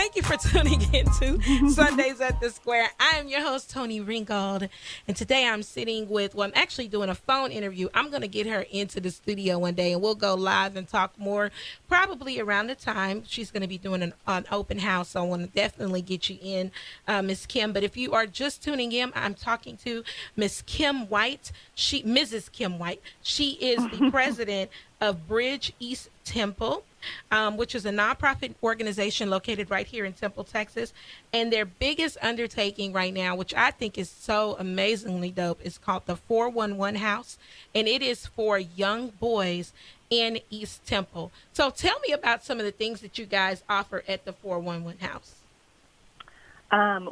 Thank you for tuning in to Sundays at the Square. I am your host, Tony Ringgold, and today I'm sitting with, I'm actually doing a phone interview. I'm going to get her into the studio one day, and we'll go live and talk more, probably around the time she's going to be doing an open house, so I want to definitely get you in, Miss Kim. But if you are just tuning in, I'm talking to Miss Kim White, Mrs. Kim White. She is the president of Bridge East Temple, which is a nonprofit organization located right here in Temple, Texas. And their biggest undertaking right now, which I think is so amazingly dope, is called the 411 House. And it is for young boys in East Temple. So tell me about some of the things that you guys offer at the 411 House.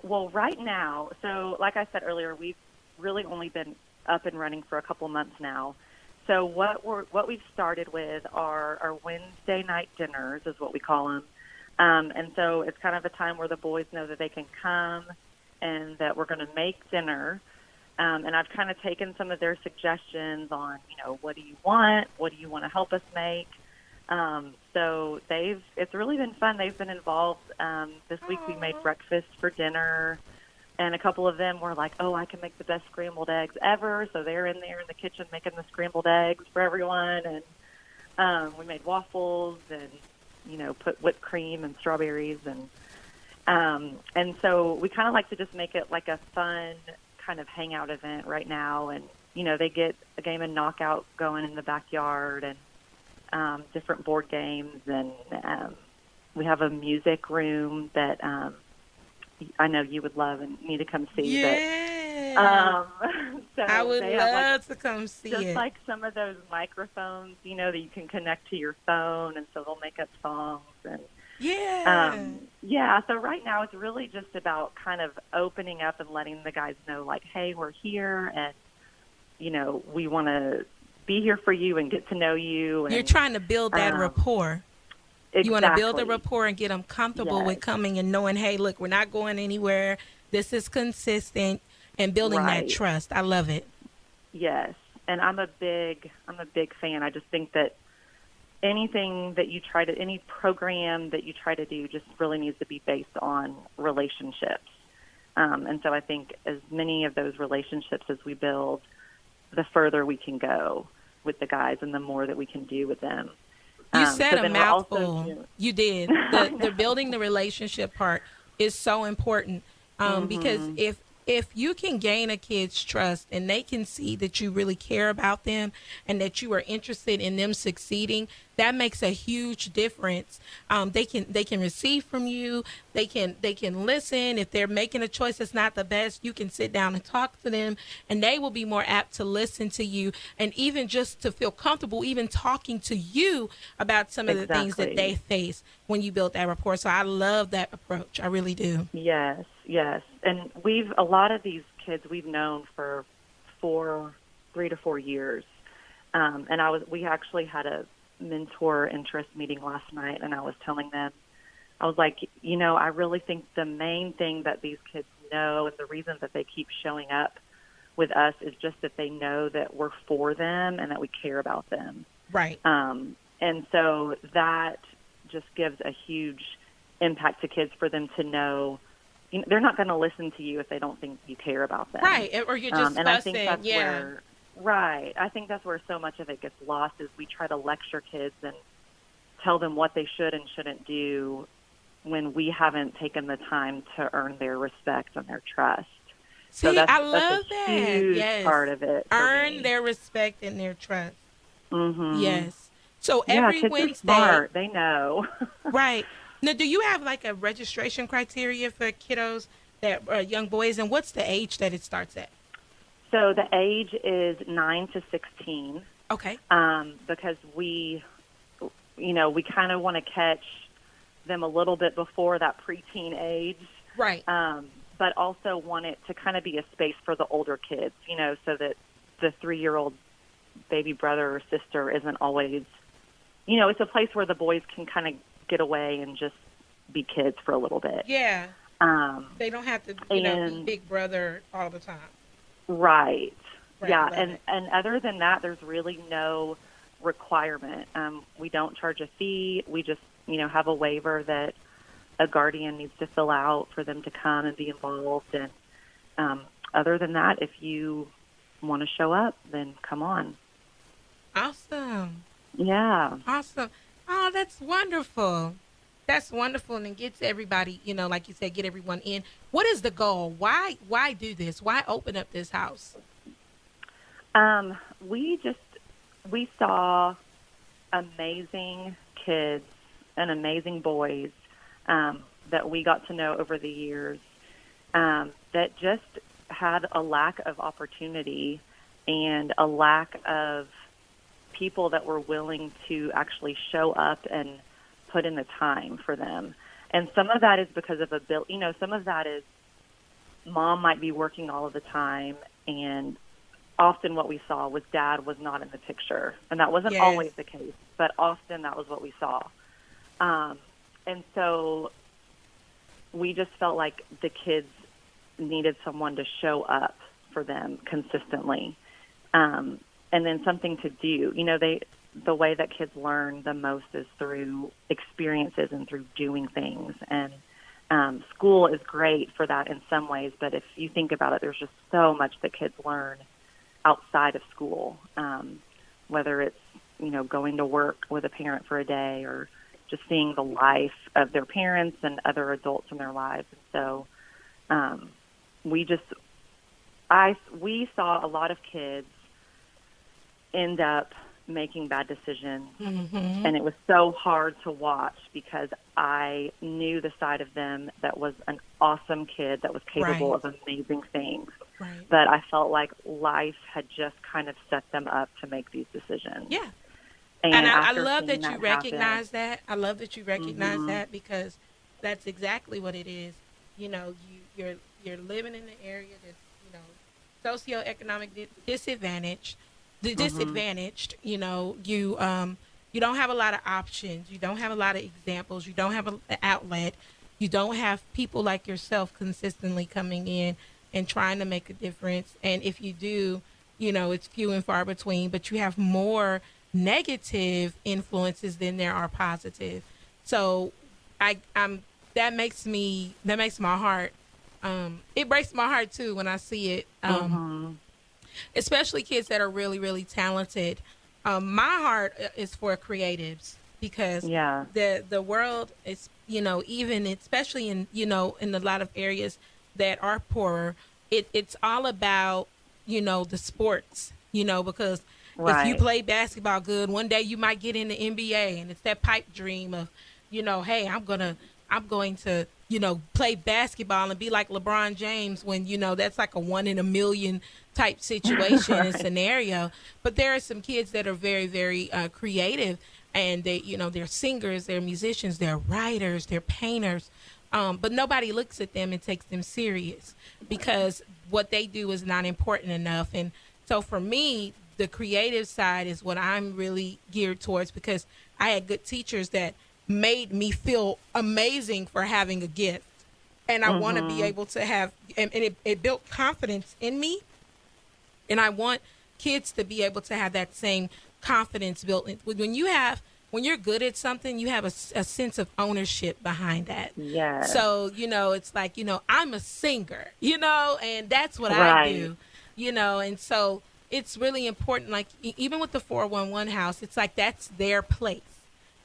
Well, right now, so like I said earlier, we've really only been up and running for a couple months now. So what we've started with are our Wednesday night dinners, is what we call them. And so it's kind of a time where the boys know that they can come and that we're going to make dinner. And I've kind of taken some of their suggestions on, what do you want? What do you want to help us make? So it's really been fun. They've been involved. This week we made breakfast for dinner. And a couple of them were like, oh, I can make the best scrambled eggs ever. So they're in there in the kitchen making the scrambled eggs for everyone. And we made waffles and, put whipped cream and strawberries. And so we kind of like to just make it like a fun kind of hangout event right now. And, they get a game of knockout going in the backyard and different board games. And we have a music room that I know you would love and need to come see. Yeah. So I would love to come see just it. Just like some of those microphones, that you can connect to your phone, and so they'll make up songs. And so right now it's really just about kind of opening up and letting the guys know, like, hey, we're here, and we want to be here for you and get to know you. And, you're trying to build that rapport. Exactly. You want to build a rapport and get them comfortable with coming and knowing, hey, look, we're not going anywhere. This is consistent, and building that trust. I love it. Yes, and I'm a big fan. I just think that anything that you any program that you try to do just really needs to be based on relationships. And so I think as many of those relationships as we build, the further we can go with the guys and the more that we can do with them. You said a mouthful. You did. The building the relationship part is so important because if you can gain a kid's trust and they can see that you really care about them and that you are interested in them succeeding, that makes a huge difference. They can receive from you. They can listen. If they're making a choice that's not the best, you can sit down and talk to them, and they will be more apt to listen to you and even just to feel comfortable even talking to you about some of the things that they face when you build that rapport. So I love that approach. I really do. Yes. And a lot of these kids we've known for 3 to 4 years. And we actually had a mentor interest meeting last night, and I was telling them, I was like, I really think the main thing that these kids know and the reason that they keep showing up with us is just that they know that we're for them and that we care about them. Right. And so that just gives a huge impact to kids for them to know they're not going to listen to you if they don't think you care about them. Right. Or you're just and fussing. I think that's where, right. I think that's where so much of it gets lost is we try to lecture kids and tell them what they should and shouldn't do when we haven't taken the time to earn their respect and their trust. See, so I love that's a huge part of it. Earn their respect and their trust. Mm-hmm. Yes. So every kids Wednesday. Are smart. They know. Right. Now, do you have like a registration criteria for kiddos that young boys, and what's the age that it starts at? So the age is 9 to 16. Okay. Because we kind of want to catch them a little bit before that preteen age. Right. But also want it to kind of be a space for the older kids, so that the 3-year-old baby brother or sister isn't always, it's a place where the boys can kind of get away and just be kids for a little bit. Yeah. They don't have to, be big brother all the time. Right. Yeah. And other than that, there's really no requirement. We don't charge a fee. We just, have a waiver that a guardian needs to fill out for them to come and be involved. And other than that, if you want to show up, then come on. Awesome. Yeah. Awesome. Oh, that's wonderful. That's wonderful, and it gets everybody, like you said, get everyone in. What is the goal? Why do this? Why open up this house? We saw amazing kids and amazing boys that we got to know over the years that just had a lack of opportunity and a lack of people that were willing to actually show up and put in the time for them. And some of that is because of some of that is mom might be working all of the time, and often what we saw was dad was not in the picture. And that wasn't always the case, but often that was what we saw. And so we just felt like the kids needed someone to show up for them consistently. And then something to do. The way that kids learn the most is through experiences and through doing things. And school is great for that in some ways, but if you think about it, there's just so much that kids learn outside of school, whether it's, going to work with a parent for a day or just seeing the life of their parents and other adults in their lives. And so we saw a lot of kids end up making bad decisions, and it was so hard to watch because I knew the side of them that was an awesome kid that was capable of amazing things. Right. But I felt like life had just kind of set them up to make these decisions. Yeah. And I love that you recognize happen, that. I love that you recognize that, because that's exactly what it is. You're living in an area that's, socioeconomic disadvantaged. Disadvantaged, you don't have a lot of options. You don't have a lot of examples. You don't have an outlet. You don't have people like yourself consistently coming in and trying to make a difference. And if you do, it's few and far between, but you have more negative influences than there are positive. So that makes my heart, it breaks my heart too when I see it. Especially kids that are really, really talented. My heart is for creatives, because the world is, even especially in, in a lot of areas that are poorer, it's all about, the sports, because if you play basketball good, one day you might get in the NBA, and it's that pipe dream of, hey, I'm going to, play basketball and be like LeBron James, when, that's like a 1 in a million type situation and scenario. But there are some kids that are very, very creative, and they, they're singers, they're musicians, they're writers, they're painters. But nobody looks at them and takes them serious, because what they do is not important enough. And so for me, the creative side is what I'm really geared towards, because I had good teachers that made me feel amazing for having a gift. And I want to be able to have, and it built confidence in me. And I want kids to be able to have that same confidence built in. When you're good at something, you have a sense of ownership behind that. Yeah. So, it's like, I'm a singer, and that's what I do, and so it's really important. Like, even with the 411 house, it's like, that's their place,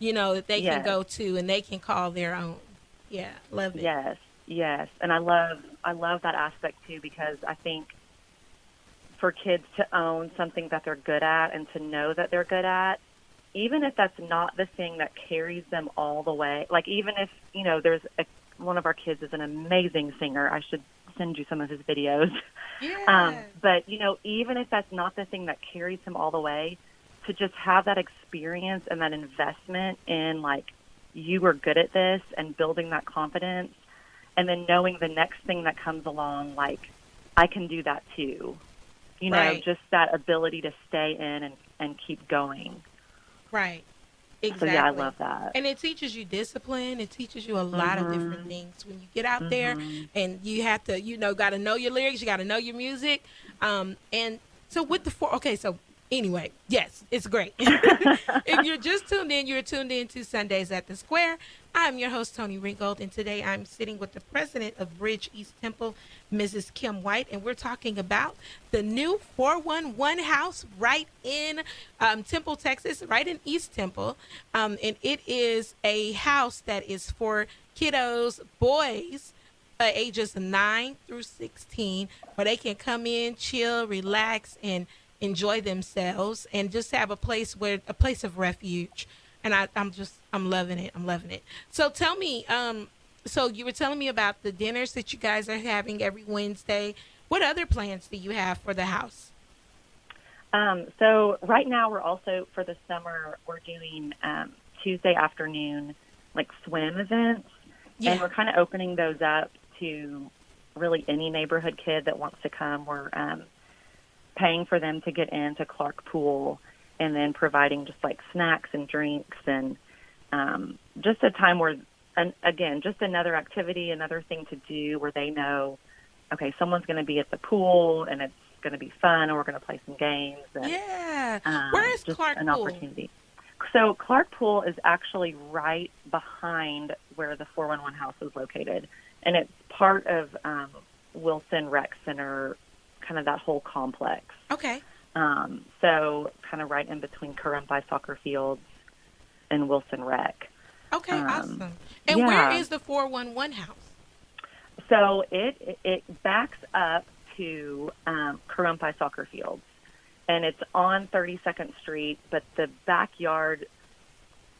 that they can go to and they can call their own. Yeah. Love it. Yes. And I love that aspect too, because I think for kids to own something that they're good at and to know that they're good at, even if that's not the thing that carries them all the way, like even if, there's one of our kids is an amazing singer. I should send you some of his videos. Yeah. But, even if that's not the thing that carries him all the way, to just have that experience and that investment in, like, you are good at this, and building that confidence, and then knowing the next thing that comes along, like, I can do that too. Just that ability to stay in and keep going. Right. Exactly. So, yeah, I love that. And it teaches you discipline. It teaches you a lot of different things when you get out there, and you have to, got to know your lyrics. You got to know your music. And so with the so Anyway, yes, it's great. If you're just tuned in, you're tuned in to Sundays at the Square. I'm your host, Tony Ringgold, and today I'm sitting with the president of Bridge East Temple, Mrs. Kim White, and we're talking about the new 411 house right in Temple, Texas, right in East Temple. And it is a house that is for kiddos, boys, ages 9 through 16, where they can come in, chill, relax, and enjoy themselves, and just have a place of refuge. And I'm loving it. I'm loving it. So tell me, so you were telling me about the dinners that you guys are having every Wednesday. What other plans do you have for the house? So right now we're also, for the summer, we're doing Tuesday afternoon, like swim events. Yeah. And we're kind of opening those up to really any neighborhood kid that wants to come. We're paying for them to get into Clark Pool, and then providing just like snacks and drinks, and just a time where, and again, just another activity, another thing to do where they know, okay, someone's going to be at the pool and it's going to be fun, and we're going to play some games. And, yeah. Where is Clark an Pool? Opportunity. So Clark Pool is actually right behind where the 411 house is located, and it's part of Wilson Rec Center, kind of that whole complex. Okay. So kind of right in between Currumbine Soccer Fields and Wilson Rec. Okay, awesome. And where is the 411 house? So it backs up to Currumbine Soccer Fields, and it's on 32nd Street, but the backyard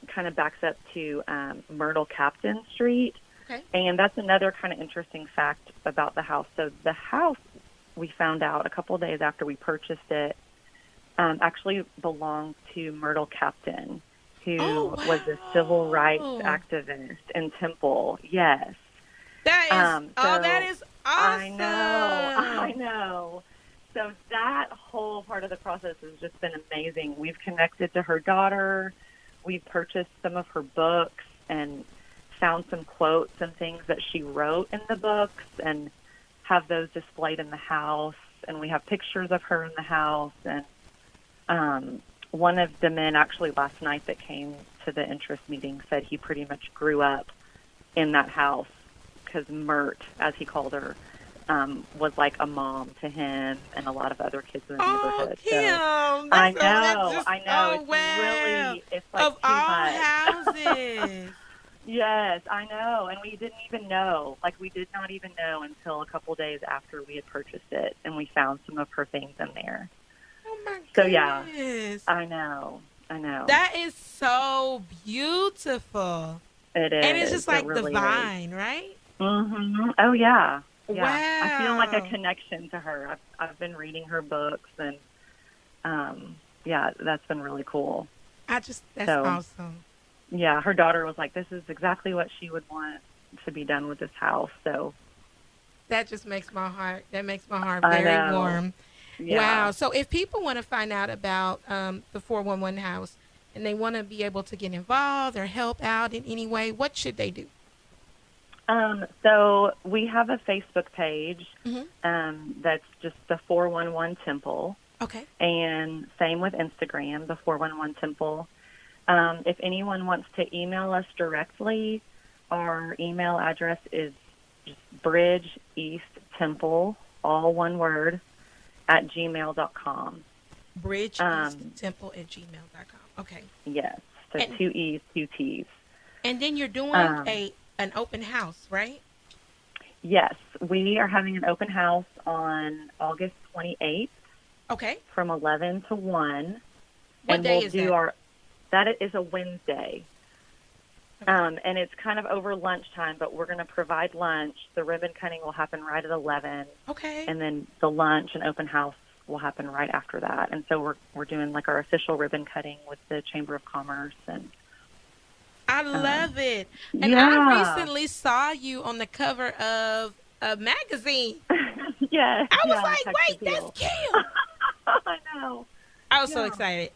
kind of backs up to Myrtle Captain Street. Okay. And that's another kind of interesting fact about the house. So the house, we found out a couple of days after we purchased it, actually belonged to Myrtle Captain, who was a civil rights activist in Temple. Yes. That is, that is awesome. I know. So that whole part of the process has just been amazing. We've connected to her daughter. We've purchased some of her books and found some quotes and things that she wrote in the books, and have those displayed in the house. And we have pictures of her in the house. And one of the men actually last night that came to the interest meeting said he pretty much grew up in that house, because Myrt, as he called her, was like a mom to him and a lot of other kids in the neighborhood. Kim, so, I know. Oh, it's like of too all much. houses. Yes, I know. And we didn't even know. Like, we did not even know until a couple days after we had purchased it, and we found some of her things in there. Oh, my goodness. So, yeah, I know. That is so beautiful. It is. And it's just like really divine, right? Mm-hmm. Oh, yeah. Yeah. Wow. I feel like a connection to her. I've been reading her books, and, yeah, that's been really cool. That's awesome. Yeah, her daughter was like, this is exactly what she would want to be done with this house. So that just makes my heart very warm. Yeah. Wow. So if people want to find out about the 411 house, and they want to be able to get involved or help out in any way, what should they do? So we have a Facebook page that's just the 411 Temple. Okay. And same with Instagram, the 411 Temple. If anyone wants to email us directly, our email address is just bridgeeasttemple, all one word, at gmail.com. Bridgeeasttemple@gmail.com. Okay. Yes. So 2 E's, 2 T's. And then you're doing an open house, right? Yes. We are having an open house on August 28th. Okay. From 11 to 1. What day is that? That is a Wednesday. Okay. And it's kind of over lunchtime, but we're going to provide lunch. The ribbon cutting will happen right at 11. Okay. And then the lunch and open house will happen right after that. And so we're doing like our official ribbon cutting with the Chamber of Commerce. And I love it. And yeah. I recently saw you on the cover of a magazine. Yes. I was like, wait, that's Kim. I know. I was so excited.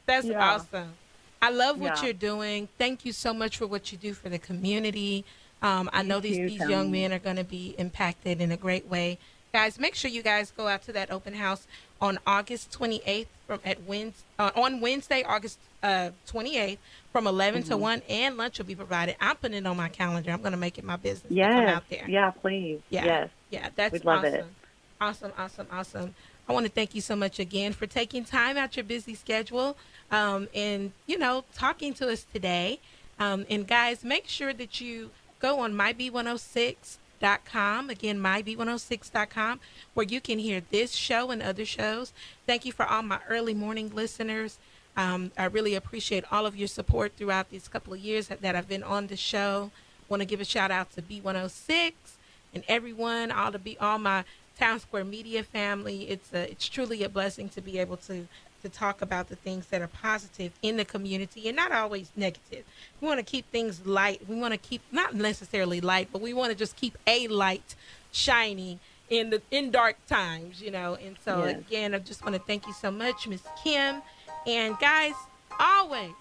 That's awesome. I love what Yeah. you're doing. Thank you so much for what you do for the community. I know these young men are going to be impacted in a great way. Guys, make sure you guys go out to that open house on August 28th on Wednesday, August 28th, from 11 to Mhm. 1, and lunch will be provided. I'm putting it on my calendar. I'm going to make it my business to come Yes. out there. Yeah, please. Yeah, Yes. yeah, that's We'd love it. awesome. Awesome, awesome, awesome. I want to thank you so much again for taking time out your busy schedule, and, talking to us today. And guys, make sure that you go on myb106.com. Again, myb106.com, where you can hear this show and other shows. Thank you for all my early morning listeners. I really appreciate all of your support throughout these couple of years that I've been on the show. Want to give a shout out to B106 and everyone, all my Town Square Media family. It's truly a blessing to be able to talk about the things that are positive in the community and not always negative. We want to keep things light. We want to keep, not necessarily light, but we want to just keep a light shining in dark times, And so Yes. again, I just want to thank you so much, Miss Kim. And guys, always,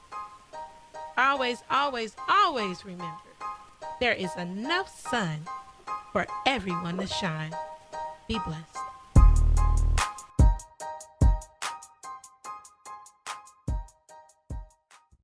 always, always, always remember, there is enough sun for everyone to shine. Be blessed.